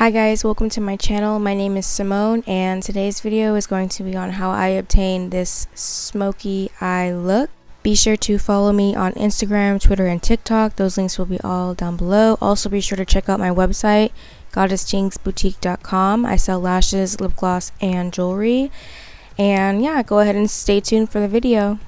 Hi guys, welcome to my channel. My name is Sy'Monne and today's video is going to be on how I obtain this smoky eye look. Be sure to follow me on Instagram, Twitter, and TikTok. Those links will be all down below. Also be sure to check out my website, goddesstingsboutique.com. I sell lashes, lip gloss, and jewelry. And yeah, go ahead and stay tuned for the video.